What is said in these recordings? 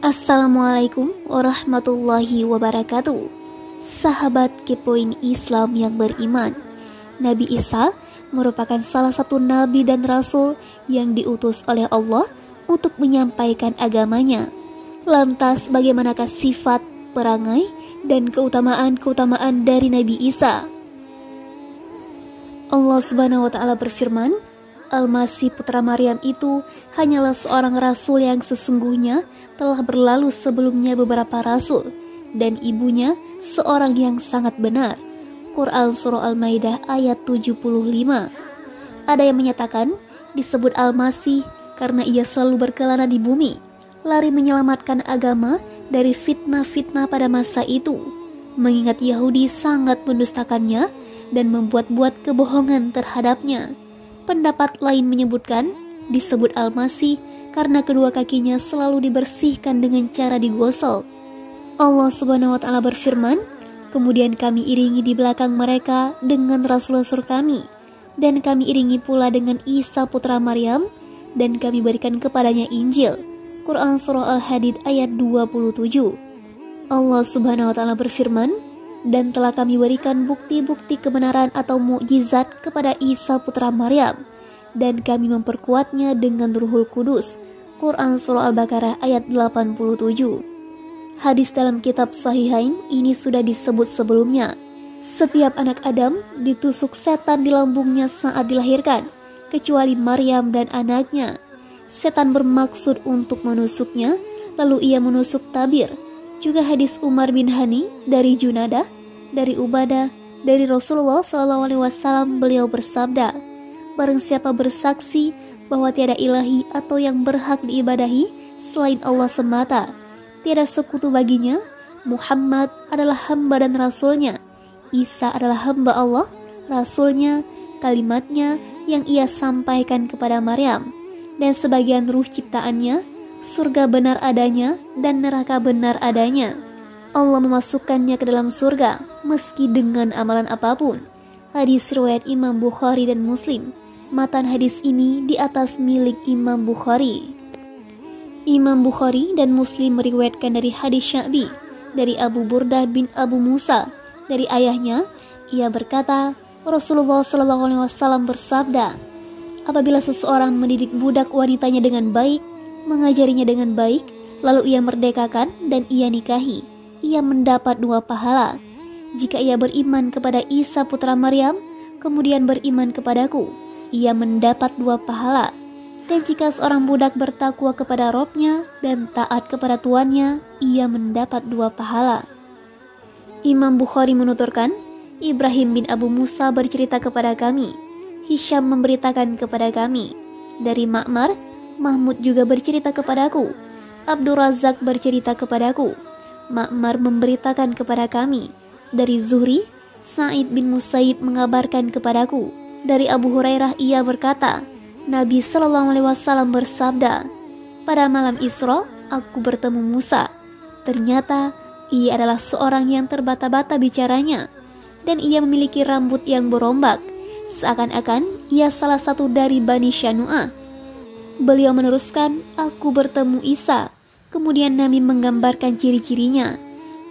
Assalamualaikum warahmatullahi wabarakatuh. Sahabat Kepoin Islam yang beriman, Nabi Isa merupakan salah satu nabi dan rasul yang diutus oleh Allah untuk menyampaikan agamanya. Lantas bagaimanakah sifat, perangai, dan keutamaan-keutamaan dari Nabi Isa? Allah Subhanahu wa Ta'ala berfirman, Al-Masih putra Maryam itu hanyalah seorang rasul yang sesungguhnya telah berlalu sebelumnya beberapa rasul, dan ibunya seorang yang sangat benar. Quran Surah Al-Maidah ayat 75. Ada yang menyatakan disebut Al-Masih karena ia selalu berkelana di bumi, lari menyelamatkan agama dari fitnah-fitnah pada masa itu, mengingat Yahudi sangat mendustakannya dan membuat-buat kebohongan terhadapnya. Pendapat lain menyebutkan disebut Al-Masih karena kedua kakinya selalu dibersihkan dengan cara digosok. Allah Subhanahu wa Ta'ala berfirman, kemudian kami iringi di belakang mereka dengan rasul-rasul kami, dan kami iringi pula dengan Isa putra Maryam, dan kami berikan kepadanya Injil. Quran Surah Al-Hadid ayat 27. Allah Subhanahu wa Ta'ala berfirman, dan telah kami berikan bukti-bukti kebenaran atau mukjizat kepada Isa putra Maryam, dan kami memperkuatnya dengan Ruhul Kudus. Quran Surah Al-Baqarah ayat 87. Hadis dalam kitab Sahihain ini sudah disebut sebelumnya. Setiap anak Adam ditusuk setan di lambungnya saat dilahirkan, kecuali Maryam dan anaknya. Setan bermaksud untuk menusuknya, lalu ia menusuk tabir. Juga hadis Umar bin Hani dari Junadah, dari Ubadah, dari Rasulullah SAW, beliau bersabda, barang siapa bersaksi bahwa tiada ilahi atau yang berhak diibadahi selain Allah semata, tiada sekutu baginya, Muhammad adalah hamba dan rasulnya, Isa adalah hamba Allah, rasulnya, kalimatnya yang ia sampaikan kepada Maryam, dan sebagian ruh ciptaannya, surga benar adanya dan neraka benar adanya. Allah memasukkannya ke dalam surga meski dengan amalan apapun. Hadis riwayat Imam Bukhari dan Muslim. Matan hadis ini di atas milik Imam Bukhari. Imam Bukhari dan Muslim meriwayatkan dari hadis Sya'bi dari Abu Burdah bin Abu Musa dari ayahnya. Ia berkata, Rasulullah SAW bersabda, apabila seseorang mendidik budak wanitanya dengan baik, mengajarinya dengan baik, lalu ia merdekakan dan ia nikahi, ia mendapat 2 pahala. Jika ia beriman kepada Isa putra Maryam, kemudian beriman kepadaku, ia mendapat 2 pahala. Dan jika seorang budak bertakwa kepada Robnya dan taat kepada tuannya, ia mendapat 2 pahala. Imam Bukhari menuturkan, Ibrahim bin Abu Musa bercerita kepada kami, Hisham memberitakan kepada kami, dari Ma'mar, Mahmud juga bercerita kepadaku, Abdul Razak bercerita kepadaku, Ma'mar memberitakan kepada kami, dari Zuhri, Sa'id bin Musayyib mengabarkan kepadaku, dari Abu Hurairah ia berkata, Nabi SAW bersabda, pada malam Isra aku bertemu Musa, ternyata ia adalah seorang yang terbata-bata bicaranya, dan ia memiliki rambut yang berombak, seakan-akan ia salah satu dari Bani Syanu'ah. Beliau meneruskan, aku bertemu Isa, kemudian Nabi menggambarkan ciri-cirinya.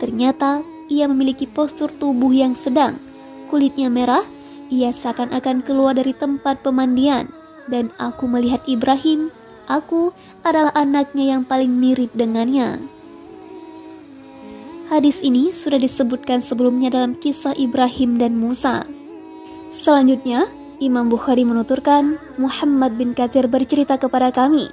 Ternyata ia memiliki postur tubuh yang sedang, kulitnya merah, ia seakan-akan keluar dari tempat pemandian, dan aku melihat Ibrahim, aku adalah anaknya yang paling mirip dengannya. Hadis ini sudah disebutkan sebelumnya dalam kisah Ibrahim dan Musa. Selanjutnya, Imam Bukhari menuturkan, Muhammad bin Katsir bercerita kepada kami,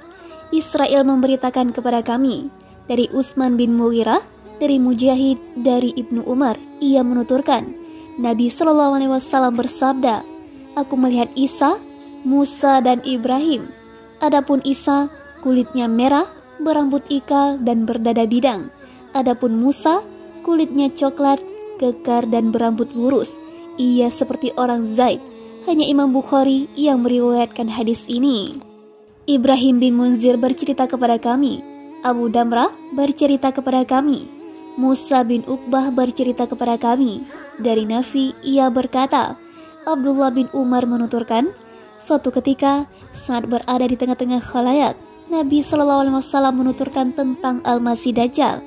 Israel memberitakan kepada kami, dari Utsman bin Mughirah, dari Mujahid, dari Ibnu Umar, ia menuturkan, Nabi SAW bersabda, aku melihat Isa, Musa dan Ibrahim. Adapun Isa, kulitnya merah, berambut ikal dan berdada bidang. Adapun Musa, kulitnya coklat, kekar dan berambut lurus. Ia seperti orang Zaid. Hanya Imam Bukhari yang meriwayatkan hadis ini. Ibrahim bin Munzir bercerita kepada kami, Abu Damrah bercerita kepada kami, Musa bin Uqbah bercerita kepada kami. Dari Nafi ia berkata, Abdullah bin Umar menuturkan, suatu ketika saat berada di tengah-tengah khalayak, Nabi SAW menuturkan tentang Al-Masih Dajjal.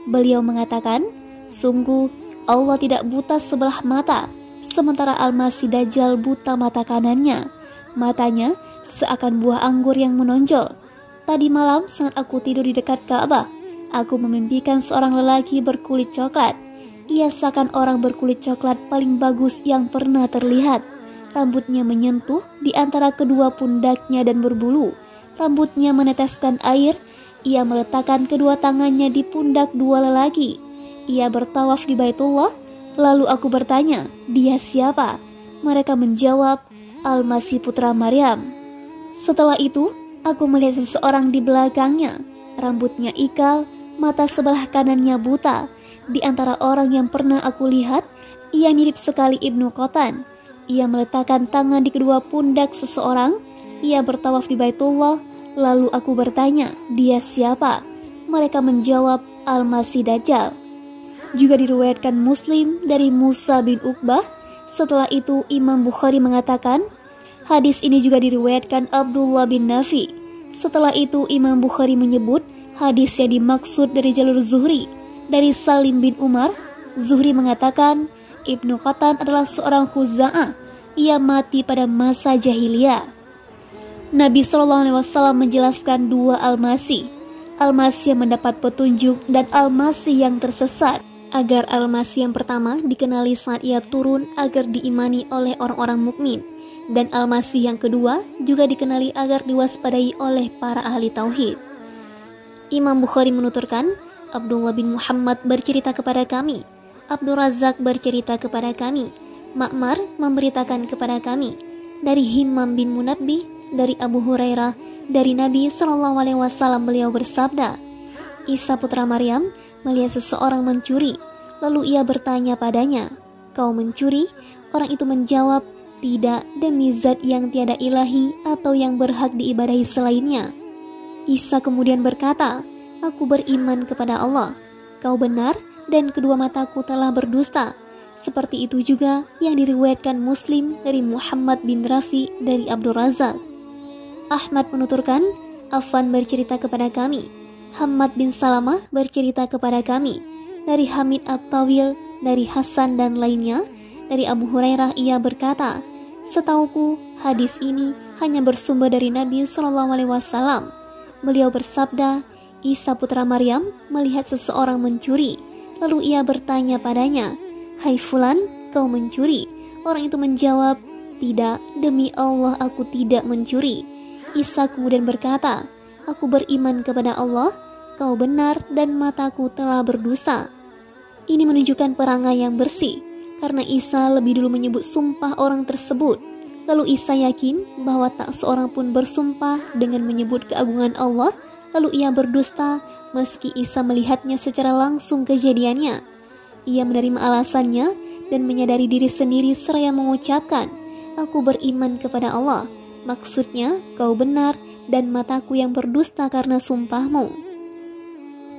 Beliau mengatakan, sungguh Allah tidak buta sebelah mata, sementara Al-Masih Dajjal buta mata kanannya. Matanya seakan buah anggur yang menonjol. Tadi malam saat aku tidur di dekat Ka'bah, aku memimpikan seorang lelaki berkulit coklat. Ia seakan orang berkulit coklat paling bagus yang pernah terlihat. Rambutnya menyentuh di antara kedua pundaknya dan berbulu. Rambutnya meneteskan air. Ia meletakkan kedua tangannya di pundak dua lelaki. Ia bertawaf di Baitullah. Lalu aku bertanya, dia siapa? Mereka menjawab, Al-Masih putra Maryam. Setelah itu, aku melihat seseorang di belakangnya. Rambutnya ikal, mata sebelah kanannya buta. Di antara orang yang pernah aku lihat, ia mirip sekali Ibnu Qatan. Ia meletakkan tangan di kedua pundak seseorang. Ia bertawaf di Baitullah. Lalu aku bertanya, dia siapa? Mereka menjawab, Al-Masih Dajjal. Juga diriwayatkan Muslim dari Musa bin Uqbah. Setelah itu Imam Bukhari mengatakan, hadis ini juga diriwayatkan Abdullah bin Nafi. Setelah itu Imam Bukhari menyebut hadis yang dimaksud dari jalur Zuhri, dari Salim bin Umar. Zuhri mengatakan, Ibnu Qatan adalah seorang Khuza'ah. Ia mati pada masa jahiliyah. Nabi SAW menjelaskan dua Al-Masih. Al-Masih yang mendapat petunjuk dan Al-Masih yang tersesat. Agar Al-Masih yang pertama dikenali saat ia turun agar diimani oleh orang-orang mukmin, dan Al-Masih yang kedua juga dikenali agar diwaspadai oleh para ahli tauhid. Imam Bukhari menuturkan, Abdullah bin Muhammad bercerita kepada kami, Abdul Razak bercerita kepada kami, Ma'mar memberitakan kepada kami, dari Himmam bin Munabbih, dari Abu Hurairah, dari Nabi SAW beliau bersabda, Isa putra Maryam melihat seseorang mencuri, lalu ia bertanya padanya, kau mencuri? Orang itu menjawab, tidak, demi zat yang tiada ilahi atau yang berhak diibadahi selainnya. Isa kemudian berkata, aku beriman kepada Allah. Kau benar dan kedua mataku telah berdusta. Seperti itu juga yang diriwayatkan Muslim dari Muhammad bin Rafi dari Abdul Razak. Ahmad menuturkan, Affan bercerita kepada kami, Hamad bin Salamah bercerita kepada kami, dari Hamid At-Tawil, dari Hasan dan lainnya, dari Abu Hurairah ia berkata, setauku hadis ini hanya bersumber dari Nabi SAW. Beliau bersabda, Isa putra Maryam melihat seseorang mencuri, lalu ia bertanya padanya, hai fulan, kau mencuri? Orang itu menjawab, tidak, demi Allah aku tidak mencuri. Isa kemudian berkata, aku beriman kepada Allah, kau benar dan mataku telah berdusta. Ini menunjukkan perangai yang bersih, karena Isa lebih dulu menyebut sumpah orang tersebut. Lalu Isa yakin bahwa tak seorang pun bersumpah dengan menyebut keagungan Allah, lalu ia berdusta meski Isa melihatnya secara langsung kejadiannya. Ia menerima alasannya dan menyadari diri sendiri seraya mengucapkan, aku beriman kepada Allah. Maksudnya, kau benar dan mataku yang berdusta karena sumpahmu.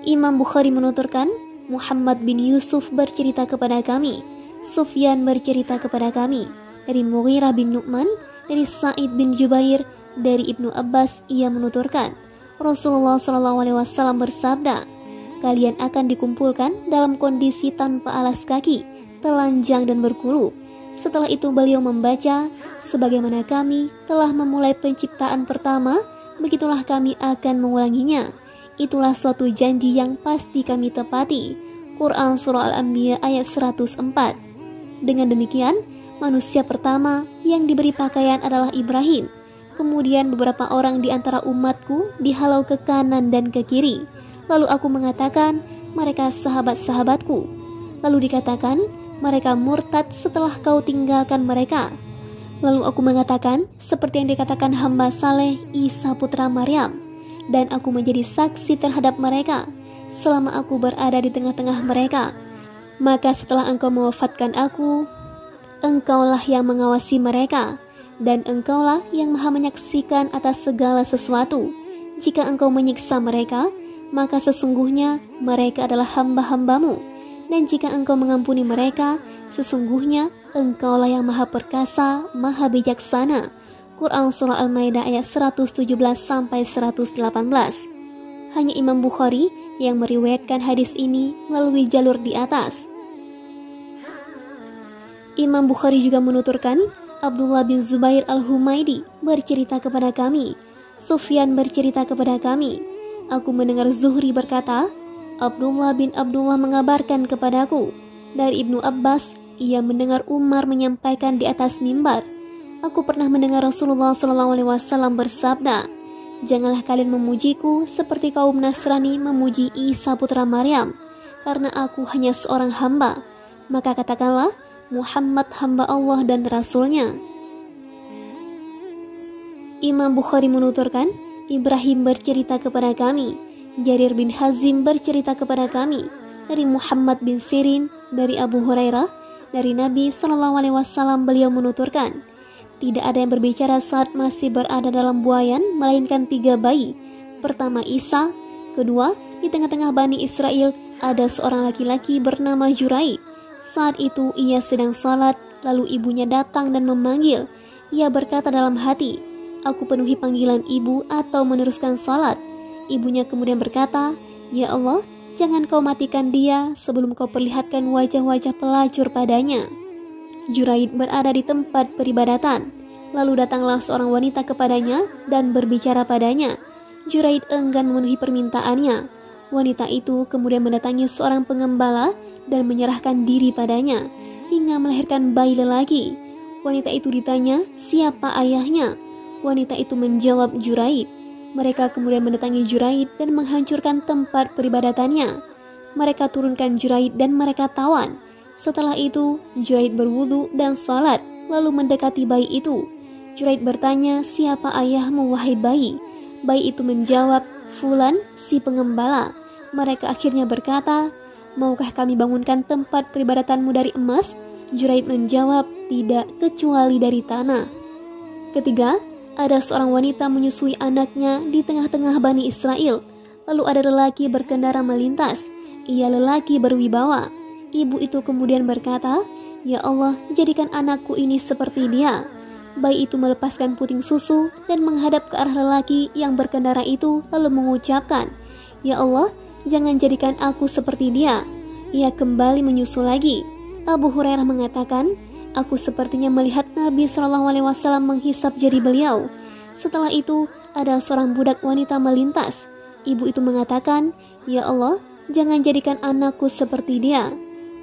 Imam Bukhari menuturkan, Muhammad bin Yusuf bercerita kepada kami, Sufyan bercerita kepada kami, dari Mughirah bin Nu'man, dari Sa'id bin Jubair, dari Ibnu Abbas ia menuturkan, Rasulullah SAW bersabda, kalian akan dikumpulkan dalam kondisi tanpa alas kaki, telanjang dan berkulup. Setelah itu beliau membaca, sebagaimana kami telah memulai penciptaan pertama, begitulah kami akan mengulanginya. Itulah suatu janji yang pasti kami tepati. Quran Surah Al-Anbiya ayat 104. Dengan demikian, manusia pertama yang diberi pakaian adalah Ibrahim. Kemudian beberapa orang di antara umatku dihalau ke kanan dan ke kiri. Lalu aku mengatakan, mereka sahabat-sahabatku. Lalu dikatakan, mereka murtad setelah kau tinggalkan mereka. Lalu aku mengatakan, seperti yang dikatakan hamba saleh Isa putra Maryam. Dan aku menjadi saksi terhadap mereka selama aku berada di tengah-tengah mereka. Maka setelah engkau mewafatkan aku, engkaulah yang mengawasi mereka, dan engkaulah yang maha menyaksikan atas segala sesuatu. Jika engkau menyiksa mereka, maka sesungguhnya mereka adalah hamba-hambamu, dan jika engkau mengampuni mereka, sesungguhnya engkaulah yang maha perkasa, maha bijaksana. Quran Surah Al-Maidah ayat 117-118. Hanya Imam Bukhari yang meriwayatkan hadis ini melalui jalur di atas. Imam Bukhari juga menuturkan, Abdullah bin Zubair Al-Humaidi bercerita kepada kami, Sufyan bercerita kepada kami, aku mendengar Zuhri berkata, Abdullah bin Abdullah mengabarkan kepadaku, dari Ibnu Abbas, ia mendengar Umar menyampaikan di atas mimbar, aku pernah mendengar Rasulullah SAW bersabda, janganlah kalian memujiku seperti kaum Nasrani memuji Isa putra Maryam, karena aku hanya seorang hamba. Maka katakanlah, Muhammad hamba Allah dan Rasulnya. Imam Bukhari menuturkan, Ibrahim bercerita kepada kami, Jarir bin Hazim bercerita kepada kami, dari Muhammad bin Sirin, dari Abu Hurairah, dari Nabi SAW beliau menuturkan, tidak ada yang berbicara saat masih berada dalam buayan, melainkan 3 bayi. Pertama Isa, kedua, di tengah-tengah Bani Israel ada seorang laki-laki bernama Juraid. Saat itu ia sedang salat, lalu ibunya datang dan memanggil. Ia berkata dalam hati, aku penuhi panggilan ibu atau meneruskan salat. Ibunya kemudian berkata, ya Allah, jangan kau matikan dia sebelum kau perlihatkan wajah-wajah pelacur padanya. Juraid berada di tempat peribadatan. Lalu datanglah seorang wanita kepadanya dan berbicara padanya. Juraid enggan memenuhi permintaannya. Wanita itu kemudian mendatangi seorang pengembala dan menyerahkan diri padanya hingga melahirkan bayi lelaki. Wanita itu ditanya, siapa ayahnya? Wanita itu menjawab, Juraid. Mereka kemudian mendatangi Juraid dan menghancurkan tempat peribadatannya. Mereka turunkan Juraid dan mereka tawan. Setelah itu, Juraid berwudu dan salat, lalu mendekati bayi itu. Juraid bertanya, siapa ayahmu wahai bayi? Bayi itu menjawab, Fulan, si pengembala. Mereka akhirnya berkata, maukah kami bangunkan tempat peribadatanmu dari emas? Juraid menjawab, tidak, kecuali dari tanah. Ketiga, ada seorang wanita menyusui anaknya di tengah-tengah Bani Israel. Lalu ada lelaki berkendara melintas. Ia lelaki berwibawa. Ibu itu kemudian berkata, ya Allah, jadikan anakku ini seperti dia. Bayi itu melepaskan puting susu dan menghadap ke arah lelaki yang berkendara itu lalu mengucapkan, ya Allah, jangan jadikan aku seperti dia. Ia kembali menyusu lagi. Abu Hurairah mengatakan, aku sepertinya melihat Nabi SAW menghisap jari beliau. Setelah itu, ada seorang budak wanita melintas. Ibu itu mengatakan, ya Allah, jangan jadikan anakku seperti dia.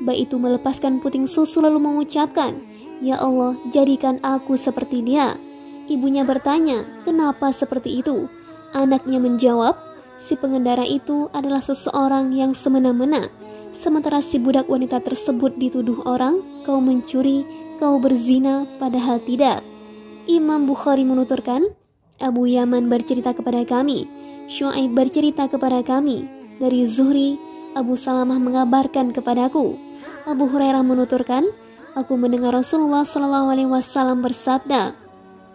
Bayi itu melepaskan puting susu lalu mengucapkan, ya Allah, jadikan aku seperti dia. Ibunya bertanya, kenapa seperti itu? Anaknya menjawab, si pengendara itu adalah seseorang yang semena-mena. Sementara si budak wanita tersebut dituduh orang, kau mencuri, kau berzina, padahal tidak. Imam Bukhari menuturkan, Abu Yaman bercerita kepada kami, Syu'aib bercerita kepada kami, dari Zuhri, Abu Salamah mengabarkan kepadaku. Abu Hurairah menuturkan, aku mendengar Rasulullah SAW bersabda,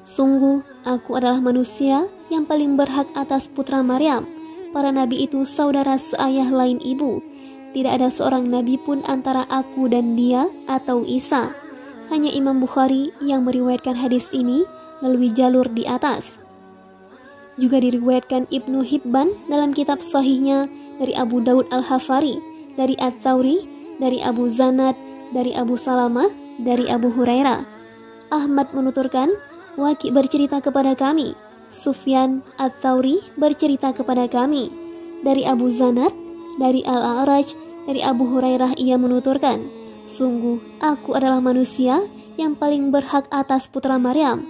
sungguh aku adalah manusia yang paling berhak atas putra Maryam. Para nabi itu saudara seayah lain ibu. Tidak ada seorang nabi pun antara aku dan dia atau Isa. Hanya Imam Bukhari yang meriwayatkan hadis ini melalui jalur di atas. Juga diriwayatkan Ibnu Hibban dalam kitab sahihnya dari Abu Daud Al-Hafari, dari At-Tawri, dari Abu Zanad, dari Abu Salamah, dari Abu Hurairah. Ahmad menuturkan, Waki bercerita kepada kami, Sufyan At-Tawri bercerita kepada kami, dari Abu Zanad, dari Al-A'raj, dari Abu Hurairah ia menuturkan, sungguh aku adalah manusia yang paling berhak atas putra Maryam.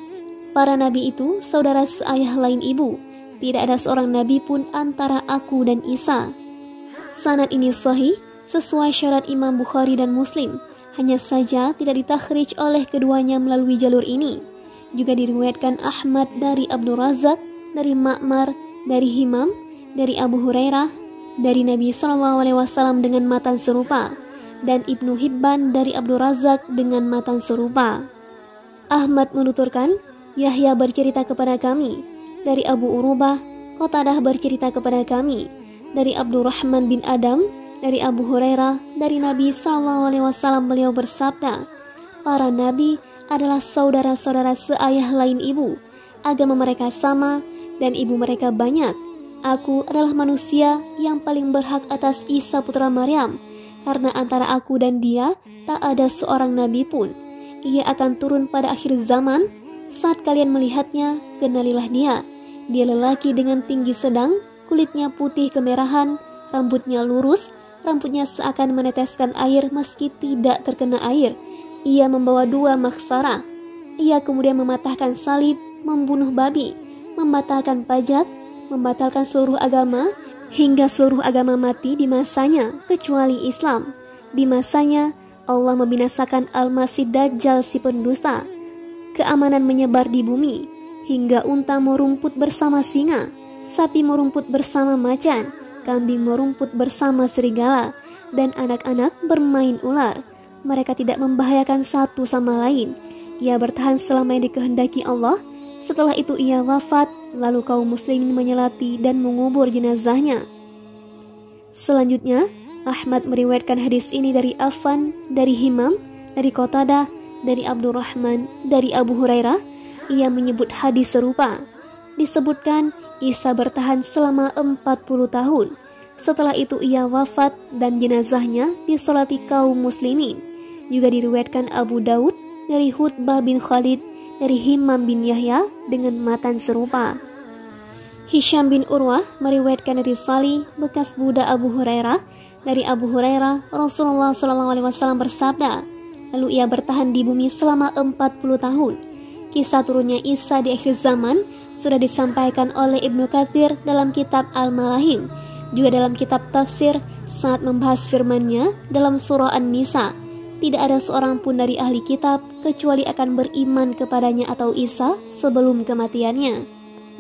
Para nabi itu saudara seayah lain ibu. Tidak ada seorang nabi pun antara aku dan Isa. Sanad ini sahih sesuai syarat Imam Bukhari dan Muslim. Hanya saja tidak ditakhrij oleh keduanya melalui jalur ini. Juga diriwayatkan Ahmad dari Abdul Razak, dari Ma'mar, dari Himam, dari Abu Hurairah, dari Nabi SAW dengan matan serupa, dan Ibnu Hibban dari Abdul Razak dengan matan serupa. Ahmad menuturkan, Yahya bercerita kepada kami, dari Abu Urubah, Qatadah bercerita kepada kami, dari Abdurrahman bin Adam, dari Abu Hurairah, dari Nabi SAW beliau bersabda, para nabi adalah saudara-saudara seayah lain ibu. agama mereka sama, dan ibu mereka banyak. Aku adalah manusia yang paling berhak atas Isa putra Maryam, karena antara aku dan dia tak ada seorang nabi pun. Ia akan turun pada akhir zaman. Saat kalian melihatnya, kenalilah dia. Dia lelaki dengan tinggi sedang, kulitnya putih kemerahan, rambutnya lurus, rambutnya seakan meneteskan air meski tidak terkena air. Ia membawa 2 maksara. Ia kemudian mematahkan salib, membunuh babi, membatalkan pajak, membatalkan seluruh agama, hingga seluruh agama mati di masanya, kecuali Islam. Di masanya, Allah membinasakan Al-Masih Dajjal si pendusta. Keamanan menyebar di bumi, hingga unta merumput bersama singa, sapi merumput bersama macan, kambing merumput bersama serigala, dan anak-anak bermain ular. Mereka tidak membahayakan satu sama lain. Ia bertahan selama yang dikehendaki Allah. Setelah itu ia wafat, lalu kaum muslimin menyelati dan mengubur jenazahnya. Selanjutnya, Ahmad meriwayatkan hadis ini dari Affan, dari Himam, dari Qatadah, dari Abdurrahman, dari Abu Hurairah. Ia menyebut hadis serupa. Disebutkan Isa bertahan selama 40 tahun. Setelah itu ia wafat dan jenazahnya disolati kaum muslimin. Juga diriwayatkan Abu Daud dari Hutbah bin Khalid, dari Himam bin Yahya dengan matan serupa. Hisham bin Urwah meriwayatkan dari Salih, bekas budak Abu Hurairah, dari Abu Hurairah, Rasulullah SAW bersabda, lalu ia bertahan di bumi selama 40 tahun. Kisah turunnya Isa di akhir zaman sudah disampaikan oleh Ibnu Katsir dalam kitab Al-Malahim, juga dalam kitab tafsir saat membahas firman-Nya dalam surah An-Nisa. Tidak ada seorang pun dari ahli kitab kecuali akan beriman kepadanya atau Isa sebelum kematiannya.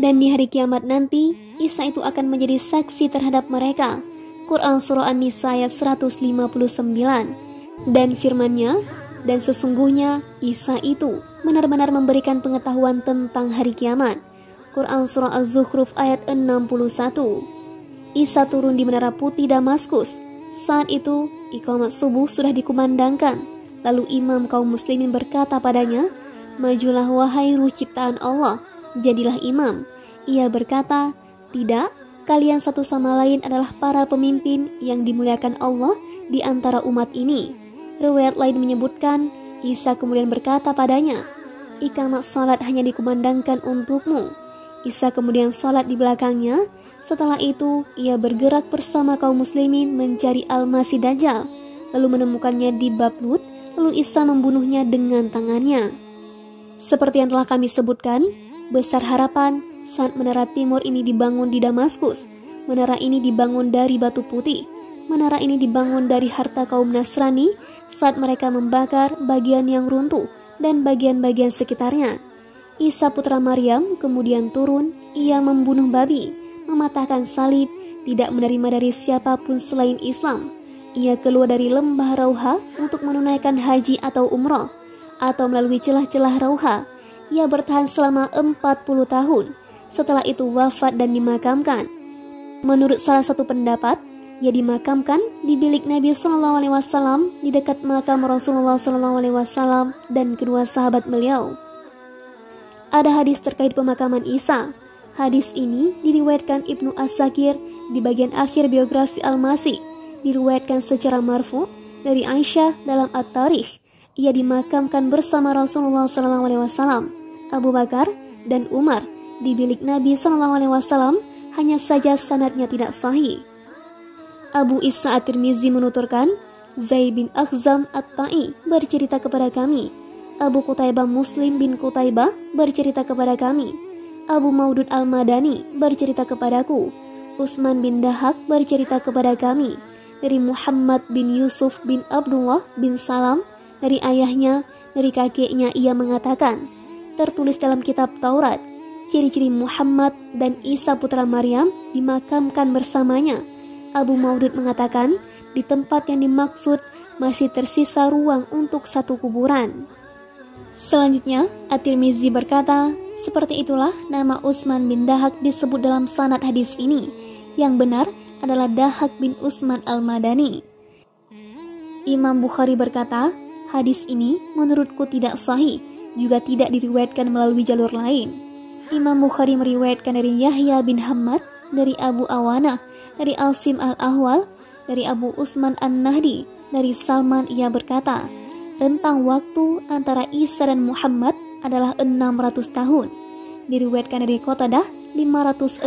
Dan di hari kiamat nanti, Isa itu akan menjadi saksi terhadap mereka. Quran Surah An-Nisa ayat 159. Dan firman-Nya, dan sesungguhnya Isa itu benar-benar memberikan pengetahuan tentang hari kiamat. Quran Surah Az-Zukhruf ayat 61. Isa turun di Menara Putih Damaskus. Saat itu, iqamat subuh sudah dikumandangkan. Lalu imam kaum muslimin berkata padanya, majulah wahai ruh ciptaan Allah, jadilah imam. Ia berkata, tidak, kalian satu sama lain adalah para pemimpin yang dimuliakan Allah di antara umat ini. Riwayat lain menyebutkan, Isa kemudian berkata padanya, iqamat salat hanya dikumandangkan untukmu. Isa kemudian salat di belakangnya. Setelah itu, ia bergerak bersama kaum muslimin mencari Al-Masih Dajjal, lalu menemukannya di bab Lut, lalu Isa membunuhnya dengan tangannya. Seperti yang telah kami sebutkan, besar harapan saat menara timur ini dibangun di Damaskus. Menara ini dibangun dari batu putih. Menara ini dibangun dari harta kaum Nasrani saat mereka membakar bagian yang runtuh dan bagian-bagian sekitarnya. Isa putra Maryam kemudian turun, ia membunuh babi, mematahkan salib, tidak menerima dari siapapun selain Islam. Ia keluar dari lembah Rauha untuk menunaikan haji atau umrah, atau melalui celah-celah Rauha. Ia bertahan selama 40 tahun. Setelah itu wafat dan dimakamkan. Menurut salah satu pendapat, ia dimakamkan di bilik Nabi SAW di dekat makam Rasulullah SAW dan kedua sahabat beliau. Ada hadis terkait pemakaman Isa. Hadis ini diriwayatkan Ibnu As-Sakir di bagian akhir biografi Al-Masih. Diriwayatkan secara marfu dari Aisyah dalam At-Tarikh. Ia dimakamkan bersama Rasulullah SAW, Abu Bakar dan Umar di bilik Nabi SAW. Hanya saja sanadnya tidak sahih. Abu Isa At-Tirmizi menuturkan, Zaid bin Akhzam At-Ta'i bercerita kepada kami. Abu Qutaibah Muslim bin Qutaibah bercerita kepada kami. Abu Maudud Al-Madani bercerita kepadaku. Utsman bin Dahak bercerita kepada kami. Dari Muhammad bin Yusuf bin Abdullah bin Salam, dari ayahnya, dari kakeknya ia mengatakan, tertulis dalam kitab Taurat, ciri-ciri Muhammad dan Isa putra Maryam dimakamkan bersamanya. Abu Maudud mengatakan, di tempat yang dimaksud masih tersisa ruang untuk satu kuburan. Selanjutnya, At-Tirmizi berkata, seperti itulah nama Utsman bin Dahak disebut dalam sanad hadis ini. Yang benar adalah Dahak bin Utsman Al-Madani. Imam Bukhari berkata, hadis ini menurutku tidak sahih, juga tidak diriwayatkan melalui jalur lain. Imam Bukhari meriwayatkan dari Yahya bin Hammad, dari Abu Awanah, dari Asim al-Ahwal, dari Abu Usman an-Nahdi, dari Salman ia berkata, rentang waktu antara Isa dan Muhammad adalah 600 tahun. Diriwayatkan dari Qatadah 560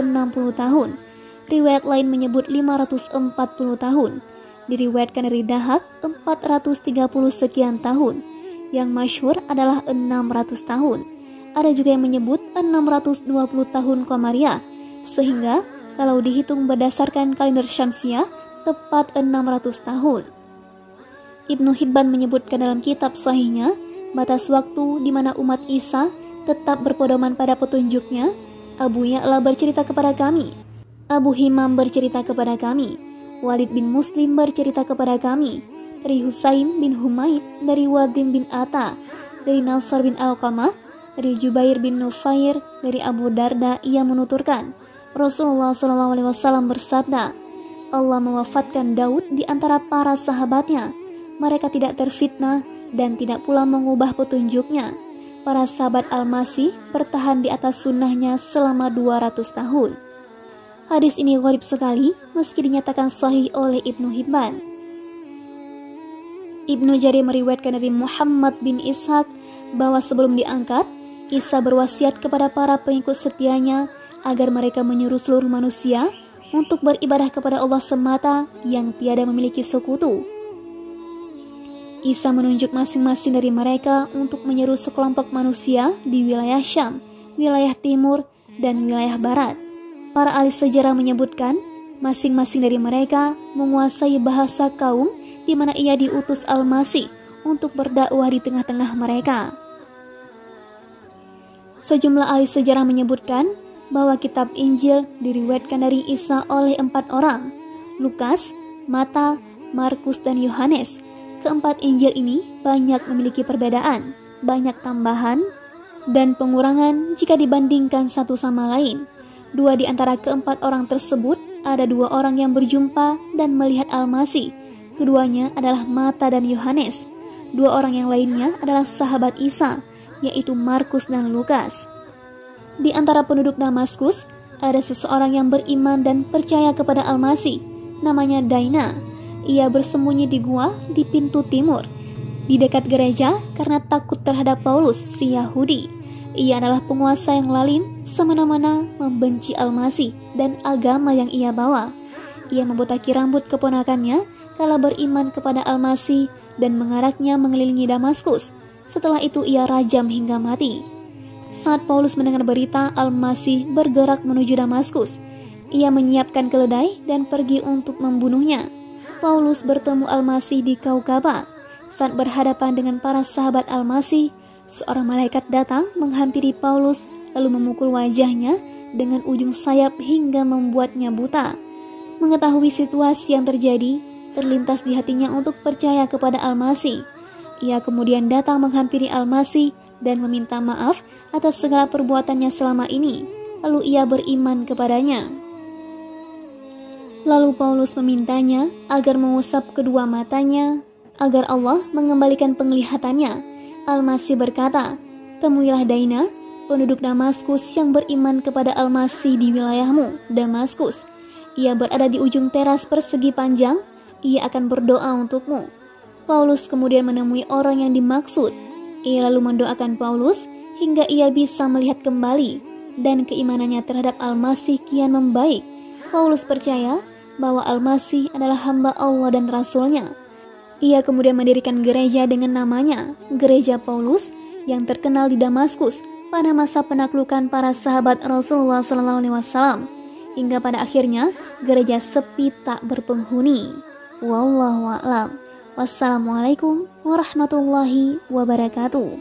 tahun. Riwayat lain menyebut 540 tahun. Diriwayatkan dari Dahak 430 sekian tahun. Yang masyhur adalah 600 tahun. Ada juga yang menyebut 620 tahun Qamariyah. Sehingga kalau dihitung berdasarkan kalender Syamsiah tepat 600 tahun. Ibnu Hibban menyebutkan dalam kitab sahihnya batas waktu di mana umat Isa tetap berpedoman pada petunjuknya. Abu Ya'la bercerita kepada kami, Abu Himam bercerita kepada kami, Walid bin Muslim bercerita kepada kami, dari Husaim bin Humaid, dari Wadim bin Atta, dari Nasr bin Alqamah, dari Jubair bin Nufair, dari Abu Darda, ia menuturkan, Rasulullah SAW bersabda, Allah mewafatkan Daud di antara para sahabatnya. Mereka tidak terfitnah dan tidak pula mengubah petunjuknya. Para sahabat Al-Masih bertahan di atas sunnahnya selama 200 tahun. Hadis ini gharib sekali meski dinyatakan sahih oleh Ibnu Hibban. Ibnu Jarir meriwayatkan dari Muhammad bin Ishaq bahwa sebelum diangkat, Isa berwasiat kepada para pengikut setianya agar mereka menyuruh seluruh manusia untuk beribadah kepada Allah semata yang tiada memiliki sekutu. Isa menunjuk masing-masing dari mereka untuk menyeru sekelompok manusia di wilayah Syam, wilayah Timur, dan wilayah Barat. Para ahli sejarah menyebutkan, masing-masing dari mereka menguasai bahasa kaum di mana ia diutus Al-Masih untuk berdakwah di tengah-tengah mereka. Sejumlah ahli sejarah menyebutkan bahwa kitab Injil diriwayatkan dari Isa oleh 4 orang, Lukas, Mata, Markus, dan Yohanes. Keempat Injil ini banyak memiliki perbedaan, banyak tambahan, dan pengurangan jika dibandingkan satu sama lain. 2 di antara keempat orang tersebut ada 2 orang yang berjumpa dan melihat Al-Masih. Keduanya adalah Mata dan Yohanes. 2 orang yang lainnya adalah sahabat Isa, yaitu Markus dan Lukas. Di antara penduduk Damaskus, ada seseorang yang beriman dan percaya kepada Al-Masih. Namanya Daina. Ia bersembunyi di gua di pintu timur, di dekat gereja karena takut terhadap Paulus, si Yahudi. Ia adalah penguasa yang lalim, semena-mena membenci Al-Masih dan agama yang ia bawa. Ia membotaki rambut keponakannya kala beriman kepada Al-Masih dan mengaraknya mengelilingi Damaskus. Setelah itu ia rajam hingga mati. Saat Paulus mendengar berita Al-Masih bergerak menuju Damaskus, ia menyiapkan keledai dan pergi untuk membunuhnya. Paulus bertemu Al-Masih di Kaukaba. Saat berhadapan dengan para sahabat Al-Masih, seorang malaikat datang menghampiri Paulus lalu memukul wajahnya dengan ujung sayap hingga membuatnya buta. Mengetahui situasi yang terjadi, terlintas di hatinya untuk percaya kepada Al-Masih. Ia kemudian datang menghampiri Al-Masih dan meminta maaf atas segala perbuatannya selama ini. Lalu ia beriman kepadanya. Lalu Paulus memintanya agar mengusap kedua matanya, agar Allah mengembalikan penglihatannya. Al-Masih berkata, temuilah Daina, penduduk Damaskus yang beriman kepada Al-Masih di wilayahmu, Damaskus. Ia berada di ujung teras persegi panjang, ia akan berdoa untukmu. Paulus kemudian menemui orang yang dimaksud. Ia lalu mendoakan Paulus hingga ia bisa melihat kembali, dan keimanannya terhadap Al-Masih kian membaik. Paulus percaya bahwa Al-Masih adalah hamba Allah dan Rasul-Nya. Ia kemudian mendirikan gereja dengan namanya, Gereja Paulus, yang terkenal di Damaskus pada masa penaklukan para sahabat Rasulullah SAW, hingga pada akhirnya gereja sepi tak berpenghuni. Wallahu a'lam. Wassalamualaikum warahmatullahi wabarakatuh.